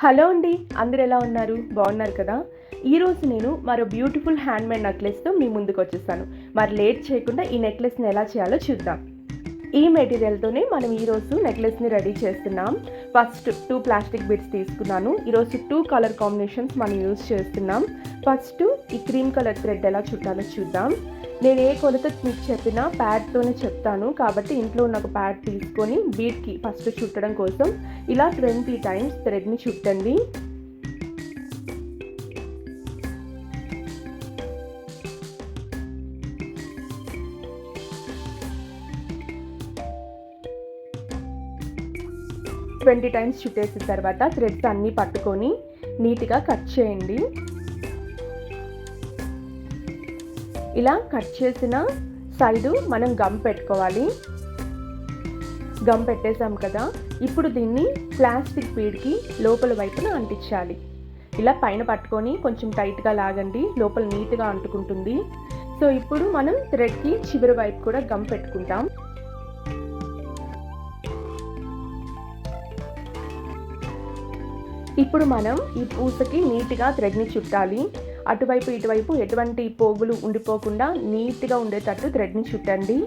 Hello అండి, అందరు ఎలా ఉన్నారు? బాగున్నారు కదా? ఈరోజు నేను మరో బ్యూటిఫుల్ హ్యాండ్మేడ్ నెక్లెస్తో మీ ముందుకు వచ్చేస్తాను. మరి లేట్ చేయకుండా ఈ నెక్లెస్ని ఎలా చేయాలో చూద్దాం. ఈ మెటీరియల్తోనే మనం ఈరోజు నెక్లెస్ని రెడీ చేస్తున్నాం. ఫస్ట్ 2 ప్లాస్టిక్ బిట్స్ తీసుకున్నాను. ఈరోజు 2 కలర్ కాంబినేషన్స్ మనం యూజ్ చేస్తున్నాం. ఫస్ట్ ఈ క్రీమ్ కలర్ థ్రెడ్ ఎలా చుట్టాలో చూద్దాం. నేను ఏ కొలత మీకు చెప్పినా ప్యాడ్తోనే చెప్తాను కాబట్టి ఇంట్లో ఉన్న ఒక ప్యాడ్ తీసుకొని బీడ్కి ఫస్ట్ చుట్టడం కోసం ఇలా 20 టైమ్స్ థ్రెడ్ని చుట్టండి. ట్వంటీ టైమ్స్ చుట్టేసిన తర్వాత థ్రెడ్స్ అన్నీ పట్టుకొని నీట్గా కట్ చేయండి. ఇలా కట్ చేసిన సైడు మనం గమ్ పెట్టుకోవాలి. గమ్ పెట్టేసాం కదా, ఇప్పుడు దీన్ని ప్లాస్టిక్ బీడ్కి లోపల వైపున అంటించాలి. ఇలా పైన పట్టుకొని కొంచెం టైట్గా లాగండి, లోపల నీట్గా అంటుకుంటుంది. సో ఇప్పుడు మనం థ్రెడ్కి చివరి వైపు కూడా గమ్ పెట్టుకుంటాం. ఇప్పుడు మనం ఈ పూసకి నీట్గా థ్రెడ్ని చుట్టాలి. అటువైపు ఇటువైపు ఎటువంటి పోగులు ఉండిపోకుండా నీట్గా ఉండేటట్టు థ్రెడ్ని చుట్టండి.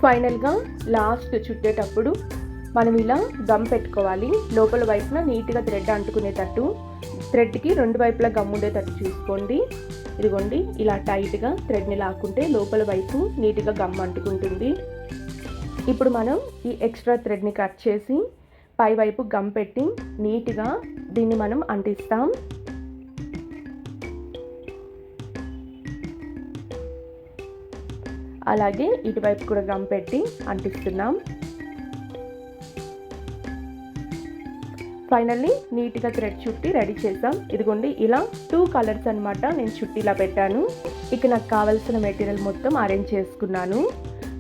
ఫైనల్గా లాస్ట్ చుట్టేటప్పుడు మనం ఇలా గమ్ పెట్టుకోవాలి. లోపల వైపున నీట్గా థ్రెడ్ అంటుకునేటట్టు, థ్రెడ్కి 2 వైపులా గమ్ ఉండేటట్టు చూసుకోండి. ఇదిగోండి, ఇలా టైట్గా థ్రెడ్ని లాక్కుంటే లోపల వైపు నీట్గా గమ్ అంటుకుంటుంది. ఇప్పుడు మనం ఈ ఎక్స్ట్రా థ్రెడ్ని కట్ చేసి పై వైపు గమ్ పెట్టి నీట్గా దీన్ని మనం అంటిస్తాం. అలాగే ఇటువైపు కూడా గమ్ పెట్టి అంటిస్తున్నాం. ఫైనల్లీ నీట్గా థ్రెడ్ చుట్టి రెడీ చేసాం. ఇదిగోండి, ఇలా 2 కలర్స్ అనమాట నేను చుట్టి ఇలా పెట్టాను. ఇక నాకు కావాల్సిన మెటీరియల్ మొత్తం అరేంజ్ చేసుకున్నాను.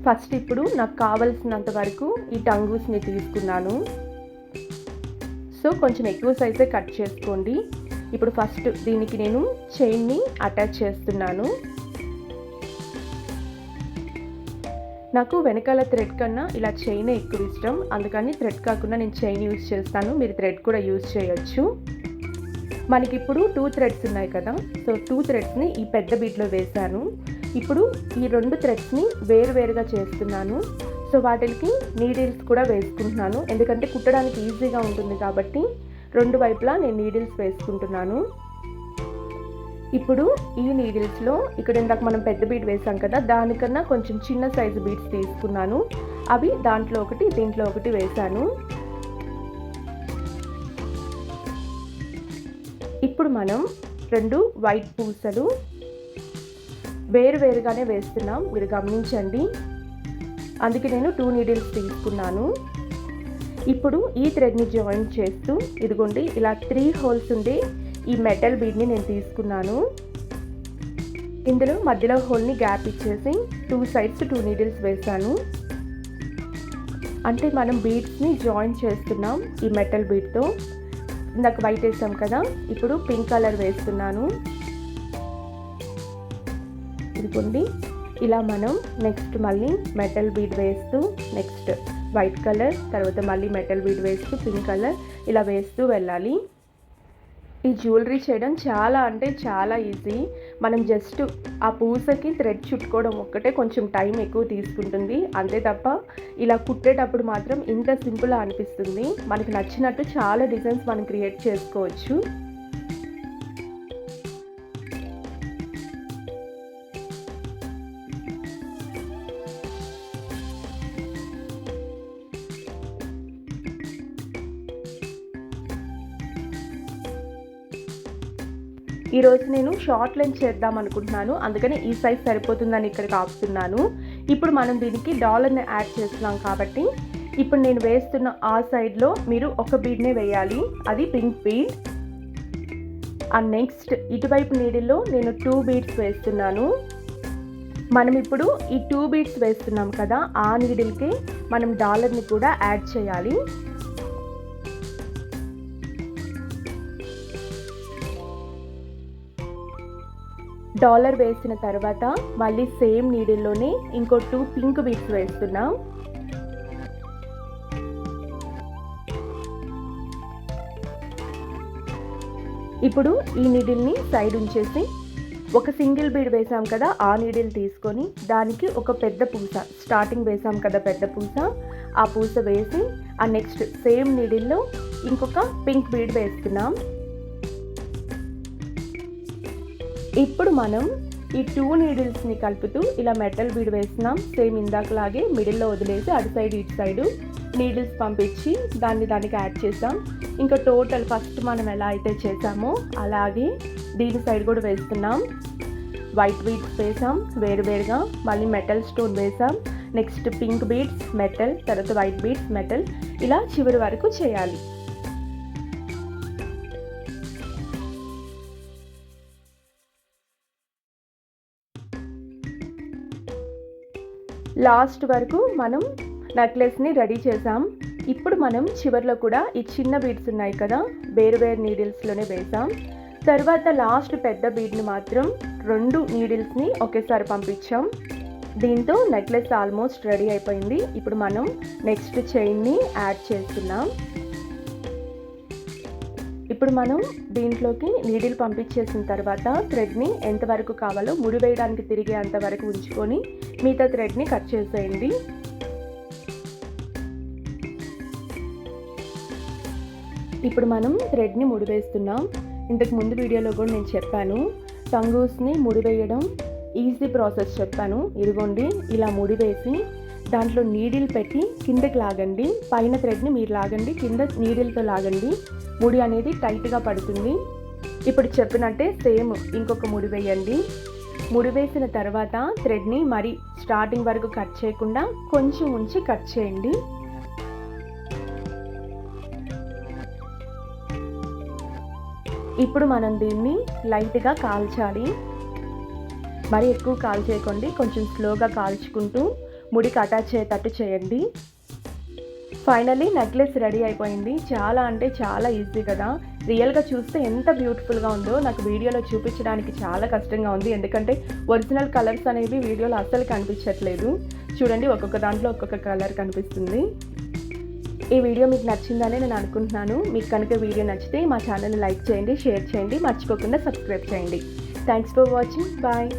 ఫస్ట్ ఇప్పుడు నాకు కావాల్సినంత వరకు ఈ టంగూస్ని తీసుకున్నాను. సో కొంచెం ఎక్కువ సైజే కట్ చేసుకోండి. ఇప్పుడు ఫస్ట్ దీనికి నేను చైన్ని అటాచ్ చేస్తున్నాను. నాకు వెనకాల థ్రెడ్ కన్నా ఇలా చైన్ ఎక్కువ ఇష్టం, అందుకని థ్రెడ్ కాకుండా నేను చైన్ యూజ్ చేస్తాను. మీరు థ్రెడ్ కూడా యూజ్ చేయొచ్చు. మనకి ఇప్పుడు 2 థ్రెడ్స్ ఉన్నాయి కదా, సో 2 థ్రెడ్స్ని ఈ పెద్ద బీట్లో వేశాను. ఇప్పుడు ఈ 2 థ్రెడ్స్ని వేరువేరుగా చేస్తున్నాను. సో వాటికి నీడిల్స్ కూడా వేసుకుంటున్నాను, ఎందుకంటే కుట్టడానికి ఈజీగా ఉంటుంది కాబట్టి 2 వైపులా నేను నీడిల్స్ వేసుకుంటున్నాను. ఇప్పుడు ఈ నీడిల్స్లో ఇక్కడ ఇందాక మనం పెద్ద బీడ్ వేసాం కదా, దానికన్నా కొంచెం చిన్న సైజు బీడ్స్ తీసుకున్నాను. అవి దాంట్లో ఒకటి దీంట్లో ఒకటి వేశాను. ఇప్పుడు మనం 2 వైట్ పూసలు వేరువేరుగానే వేస్తున్నాం, మీరు గమనించండి. అందుకే నేను 2 నీడిల్స్ తీసుకున్నాను. ఇప్పుడు ఈ థ్రెడ్ని జాయిన్ చేస్తూ ఇదిగోండి ఇలా 3 హోల్స్ ఉండే ఈ మెటల్ బీడ్ని నేను తీసుకున్నాను. ఇందులో మధ్యలో హోల్ని గ్యాప్ ఇచ్చేసి 2 సైడ్స్ 2 నీడిల్స్ వేసాను. అంటే మనం బీడ్స్ని జాయిన్ చేస్తున్నాం ఈ మెటల్ బీడ్తో. ఇందాక వైట్ వేసాం కదా, ఇప్పుడు పింక్ కలర్ వేస్తున్నాను. ఇదిగోండి, ఇలా మనం నెక్స్ట్ మళ్ళీ మెటల్ బీడ్ వేస్తూ నెక్స్ట్ వైట్ కలర్, తర్వాత మళ్ళీ మెటల్ బీడ్ వేస్తూ పింక్ కలర్ ఇలా వేస్తూ వెళ్ళాలి. ఈ జ్యువెలరీ చేయడం చాలా అంటే చాలా ఈజీ. మనం జస్ట్ ఆ పూసకి థ్రెడ్ చుట్టుకోవడం ఒక్కటే కొంచెం టైం ఎక్కువ తీసుకుంటుంది, అంతే తప్ప ఇలా కుట్టేటప్పుడు మాత్రం ఇంత సింపుల్ అనిపిస్తుంది. మనకి నచ్చినట్టు చాలా డిజైన్స్ మనం క్రియేట్ చేసుకోవచ్చు. ఈరోజు నేను షార్ట్ లెంత్ చేద్దాం అనుకుంటున్నాను, అందుకని ఈ సైజ్ సరిపోతుందని ఇక్కడికి ఆపుతున్నాను. ఇప్పుడు మనం దీనికి డాలర్ని యాడ్ చేస్తున్నాం కాబట్టి ఇప్పుడు నేను వేస్తున్న ఆ సైడ్లో మీరు ఒక బీడ్నే వేయాలి, అది పింక్ బీడ్. నెక్స్ట్ ఇటువైపు నీడిల్లో నేను 2 బీడ్స్ వేస్తున్నాను. మనం ఇప్పుడు ఈ 2 బీడ్స్ వేస్తున్నాం కదా, ఆ నీడిల్కి మనం డాలర్ని కూడా యాడ్ చేయాలి. డాలర్ వేసిన తర్వాత మళ్ళీ సేమ్ నీడిల్లోనే ఇంకో 2 పింక్ బీడ్స్ వేస్తున్నాం. ఇప్పుడు ఈ నీడిల్ని సైడ్ ఉంచేసి ఒక సింగిల్ బీడ్ వేసాం కదా, ఆ నీడిల్ తీసుకొని దానికి ఒక పెద్ద పూస, స్టార్టింగ్ వేసాం కదా పెద్ద పూస, ఆ పూస వేసి ఆ నెక్స్ట్ సేమ్ నీడిల్లో ఇంకొక పింక్ బీడ్ వేస్తున్నాం. ఇప్పుడు మనం ఈ 2 నీడిల్స్ని కలుపుతూ ఇలా మెటల్ బీడ్ వేస్తున్నాం. సేమ్ ఇందాకలాగే మిడిల్లో వదిలేసి అటు సైడ్ ఇటు సైడు నీడిల్స్ పంపించి దానికి యాడ్ చేసాం. ఇంకా టోటల్ ఫస్ట్ మనం ఎలా అయితే చేసామో అలాగే దీని సైడ్ కూడా వేస్తున్నాం. వైట్ బీడ్స్ వేసాం వేరువేరుగా, మళ్ళీ మెటల్ స్టోన్ వేసాం, నెక్స్ట్ పింక్ బీడ్స్ మెటల్, తర్వాత వైట్ బీడ్స్ మెటల్, ఇలా చివరి వరకు చేయాలి. లాస్ట్ వరకు మనం నెక్లెస్ని రెడీ చేసాం. ఇప్పుడు మనం చివర్లో కూడా ఈ చిన్న బీడ్స్ ఉన్నాయి కదా, వేరు నీడిల్స్లోనే వేసాం. తర్వాత లాస్ట్ పెద్ద బీడ్ని మాత్రం 2 నీడిల్స్ని ఒకేసారి పంపించాం. దీంతో నెక్లెస్ ఆల్మోస్ట్ రెడీ అయిపోయింది. ఇప్పుడు మనం నెక్స్ట్ చైన్ని యాడ్ చేస్తున్నాం. ఇప్పుడు మనం దీంట్లోకి నీడిల్ పంపించేసిన తర్వాత థ్రెడ్ని ఎంతవరకు కావాలో ముడి వేయడానికి తిరిగే అంతవరకు ఉంచుకొని మిగతా థ్రెడ్ని కట్ చేసేయండి. ఇప్పుడు మనం థ్రెడ్ని ముడివేస్తున్నాం. ఇంతకు ముందు వీడియోలో కూడా నేను చెప్పాను, టంగూస్ని ముడివేయడం ఈజీ ప్రాసెస్ చెప్పాను. ఇదిగోండి ఇలా ముడివేసి దాంట్లో నీడిల్ పెట్టి కిందకి లాగండి. పైన థ్రెడ్ని మీరు లాగండి, కింద నీడిల్తో లాగండి. ముడి అనేది టైట్గా పడుతుంది. ఇప్పుడు చెప్పినట్టే సేమ్ ఇంకొక ముడి వేయండి. ముడి వేసిన తర్వాత థ్రెడ్ని మరి స్టార్టింగ్ వరకు కట్ చేయకుండా కొంచెం ఉంచి కట్ చేయండి. ఇప్పుడు మనం దీన్ని లైట్గా కాల్చాలి. మరి ఎక్కువ కాల్చేయకండి, కొంచెం స్లోగా కాల్చుకుంటూ ముడికి అటాచ్ అయ్యేటట్టు చేయండి. ఫైనల్లీ నెక్లెస్ రెడీ అయిపోయింది. చాలా అంటే చాలా ఈజీ కదా. రియల్గా చూస్తే ఎంత బ్యూటిఫుల్గా ఉందో నాకు వీడియోలో చూపించడానికి చాలా కష్టంగా ఉంది, ఎందుకంటే ఒరిజినల్ కలర్స్ అనేవి వీడియోలో అస్సలు కనిపించట్లేదు. చూడండి, ఒక్కొక్క దాంట్లో ఒక్కొక్క కలర్ కనిపిస్తుంది. ఈ వీడియో మీకు నచ్చిందని నేను అనుకుంటున్నాను. మీకు కనుక వీడియో నచ్చితే మా ఛానల్ని లైక్ చేయండి, షేర్ చేయండి, మర్చిపోకుండా సబ్స్క్రైబ్ చేయండి. Thanks for watching. బాయ్.